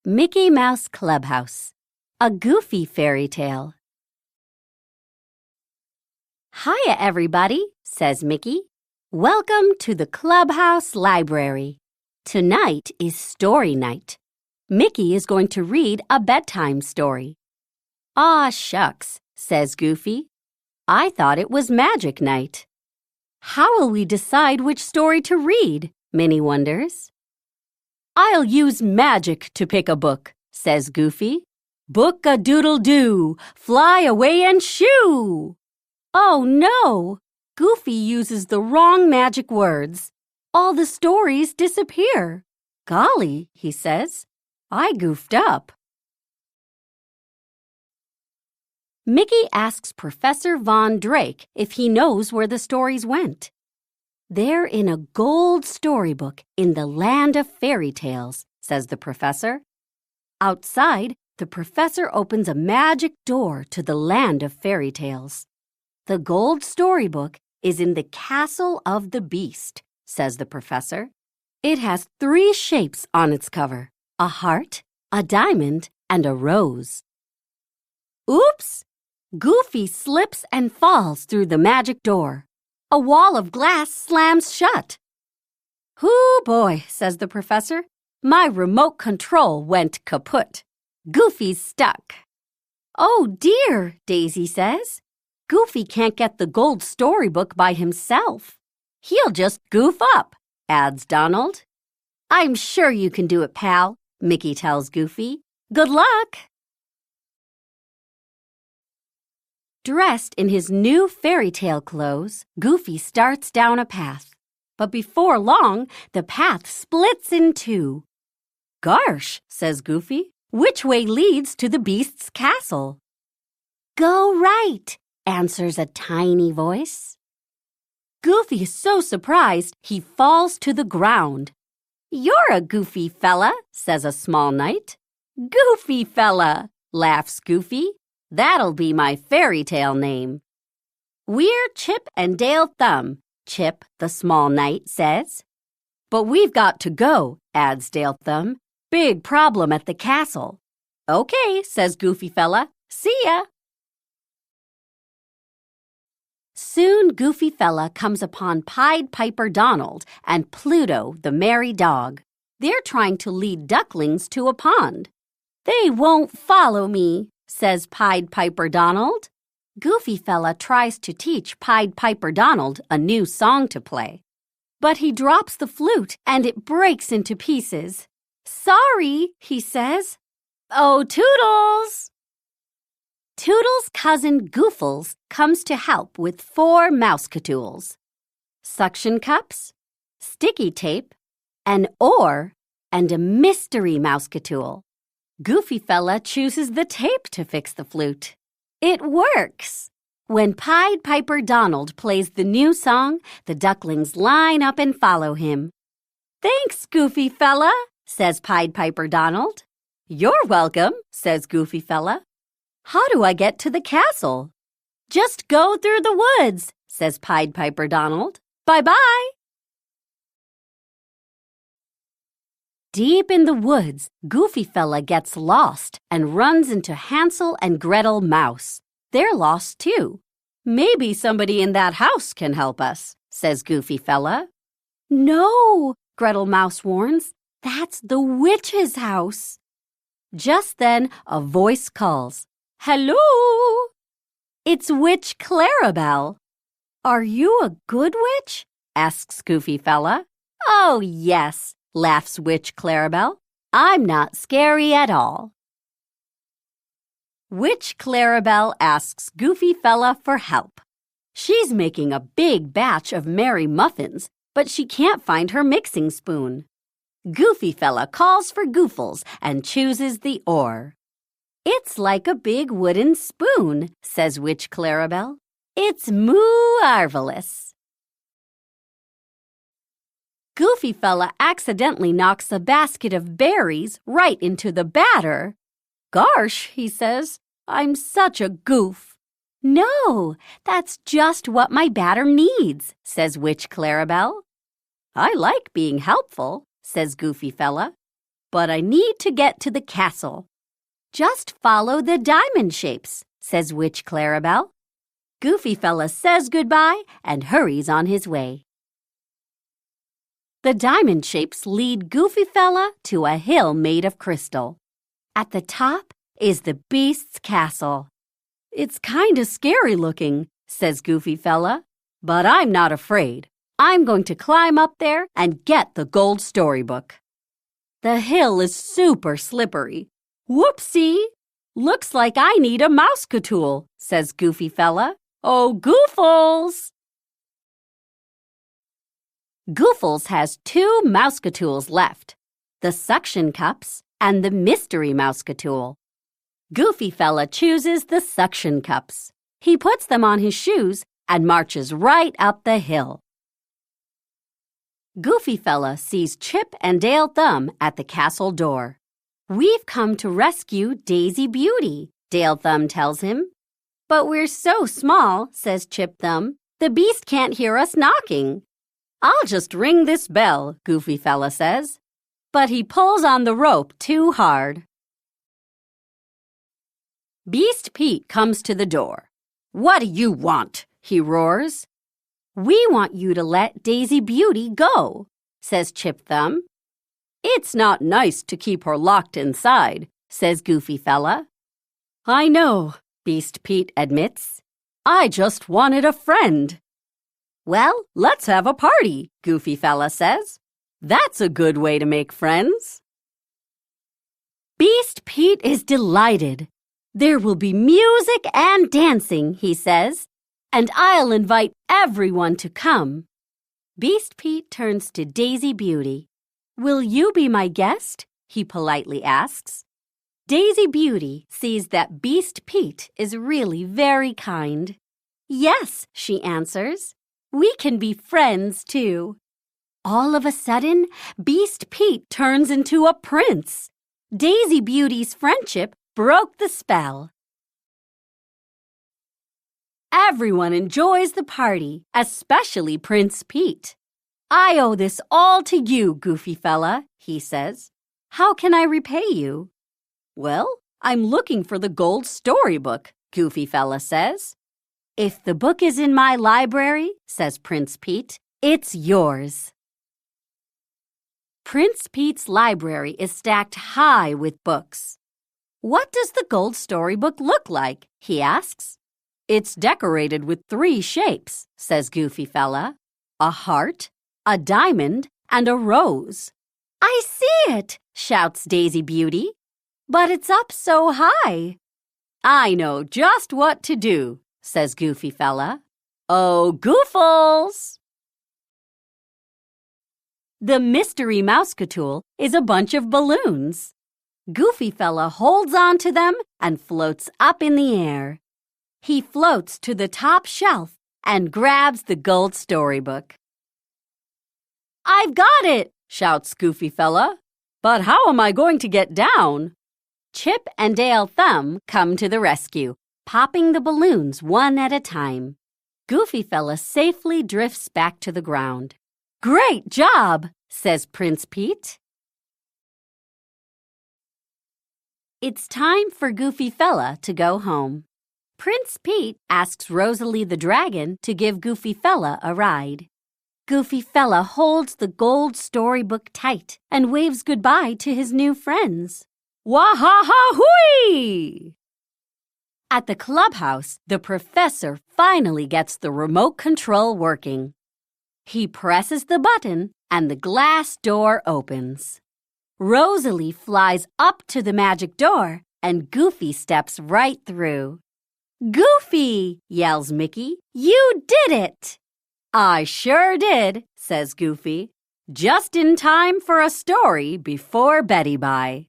Mickey Mouse Clubhouse, a Goofy fairy tale. Hiya, everybody, says Mickey. Welcome to the Clubhouse Library. Tonight is story night. Mickey is going to read a bedtime story. Aw, shucks, says Goofy. I thought it was magic night. How will we decide which story to read? Minnie wonders. I'll use magic to pick a book, says Goofy. Book-a-doodle-doo, fly away and shoo! Oh, no! Goofy uses the wrong magic words. All the stories disappear. Golly, he says, I goofed up. Mickey asks Professor Von Drake if he knows where the stories went. They're in a gold storybook in the land of fairy tales, says the professor. Outside, the professor opens a magic door to the land of fairy tales. The gold storybook is in the castle of the beast, says the professor. It has 3 shapes on its cover: a heart, a diamond, and a rose. Oops! Goofy slips and falls through the magic door. A wall of glass slams shut. Hoo boy, says the professor. My remote control went kaput. Goofy's stuck. Oh dear, Daisy says. Goofy can't get the gold storybook by himself. He'll just goof up, adds Donald. I'm sure you can do it, pal, Mickey tells Goofy. Good luck. Dressed in his new fairy tale clothes, Goofy starts down a path. But before long, the path splits in 2. Gosh, says Goofy, which way leads to the beast's castle? Go right, answers a tiny voice. Goofy is so surprised, he falls to the ground. You're a goofy fella, says a small knight. Goofy fella, laughs Goofy. That'll be my fairy tale name. We're Chip and Dale Thumb, Chip, the small knight, says. But we've got to go, adds Dale Thumb. Big problem at the castle. Okay, says Goofy fella. See ya. Soon Goofy fella comes upon Pied Piper Donald and Pluto, the merry dog. They're trying to lead ducklings to a pond. They won't follow me, says Pied Piper Donald. Goofy fella tries to teach Pied Piper Donald a new song to play. But he drops the flute and it breaks into pieces. Sorry, he says. Oh, Toodles! Toodles' cousin Goofles comes to help with 4 mouse-catools. Suction cups, sticky tape, an oar, and a mystery mouse-catool. Goofy fella chooses the tape to fix the flute. It works! When Pied Piper Donald plays the new song, the ducklings line up and follow him. Thanks, Goofy fella, says Pied Piper Donald. You're welcome, says Goofy fella. How do I get to the castle? Just go through the woods, says Pied Piper Donald. Bye-bye. Deep in the woods, Goofy fella gets lost and runs into Hansel and Gretel Mouse. They're lost too. Maybe somebody in that house can help us, says Goofy fella. No, Gretel Mouse warns. That's the witch's house. Just then, a voice calls. Hello! It's Witch Clarabelle. Are you a good witch? Asks Goofy fella. Oh, yes, laughs Witch Clarabelle. I'm not scary at all. Witch Clarabelle asks Goofy fella for help. She's making a big batch of merry muffins, but she can't find her mixing spoon. Goofy fella calls for Goofles and chooses the oar. It's like a big wooden spoon, says Witch Clarabelle. It's moo-arvelous. Goofy fella accidentally knocks a basket of berries right into the batter. Gosh, he says, I'm such a goof. No, that's just what my batter needs, says Witch Clarabelle. I like being helpful, says Goofy fella. but I need to get to the castle. Just follow the diamond shapes, says Witch Clarabelle. Goofy Fella says goodbye and hurries on his way. The diamond shapes lead Goofy Fella to a hill made of crystal. At the top is the Beast's castle. It's kinda scary looking, says Goofy Fella, but I'm not afraid. I'm going to climb up there and get the gold storybook. The hill is super slippery. Whoopsie! Looks like I need a mouse-catool, says Goofy Fella. Oh, Goofles! Goofles has 2 mouse-catools left, the suction cups and the mystery mouse-catool. Goofy Fella chooses the suction cups. He puts them on his shoes and marches right up the hill. Goofy Fella sees Chip and Dale Thumb at the castle door. We've come to rescue Daisy Beauty, Dale Thumb tells him. But we're so small, says Chip Thumb, the beast can't hear us knocking. I'll just ring this bell, Goofy Fella says. But he pulls on the rope too hard. Beast Pete comes to the door. What do you want? He roars. We want you to let Daisy Beauty go, says Chip Thumb. It's not nice to keep her locked inside, says Goofy Fella. I know, Beast Pete admits. I just wanted a friend. Well, let's have a party, Goofy Fella says. That's a good way to make friends. Beast Pete is delighted. There will be music and dancing, he says, and I'll invite everyone to come. Beast Pete turns to Daisy Beauty. Will you be my guest? He politely asks. Daisy Beauty sees that Beast Pete is really very kind. Yes, she answers. We can be friends, too. All of a sudden, Beast Pete turns into a prince. Daisy Beauty's friendship broke the spell. Everyone enjoys the party, especially Prince Pete. I owe this all to you, Goofy Fella, he says. How can I repay you? Well, I'm looking for the gold storybook, Goofy Fella says. If the book is in my library, says Prince Pete, it's yours. Prince Pete's library is stacked high with books. What does the gold storybook look like? He asks. It's decorated with 3 shapes, says Goofy Fella. A heart, a diamond, and a rose. I see it, shouts Daisy Beauty. But it's up so high. I know just what to do, says Goofy Fella. Oh, Goofles! The mystery mouse-catool is a bunch of balloons. Goofy Fella holds on to them and floats up in the air. He floats to the top shelf and grabs the gold storybook. I've got it, shouts Goofy Fella. But how am I going to get down? Chip and Dale Thumb come to the rescue, popping the balloons one at a time. Goofy Fella safely drifts back to the ground. Great job, says Prince Pete. It's time for Goofy Fella to go home. Prince Pete asks Rosalie the dragon to give Goofy Fella a ride. Goofy Fella holds the gold storybook tight and waves goodbye to his new friends. Wah-ha-ha-hooey! At the clubhouse, the professor finally gets the remote control working. He presses the button and the glass door opens. Rosalie flies up to the magic door and Goofy steps right through. Goofy, yells Mickey, you did it! I sure did, says Goofy, just in time for a story before Betty Bye.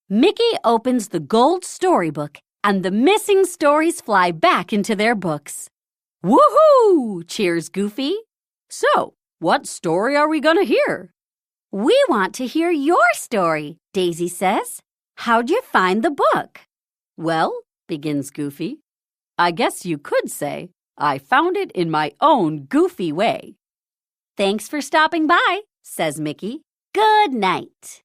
Mickey opens the gold storybook and the missing stories fly back into their books. Woohoo! Cheers Goofy. So, what story are we going to hear? We want to hear your story, Daisy says. How'd you find the book? Well, begins Goofy, I guess you could say I found it in my own goofy way. Thanks for stopping by, says Mickey. Good night.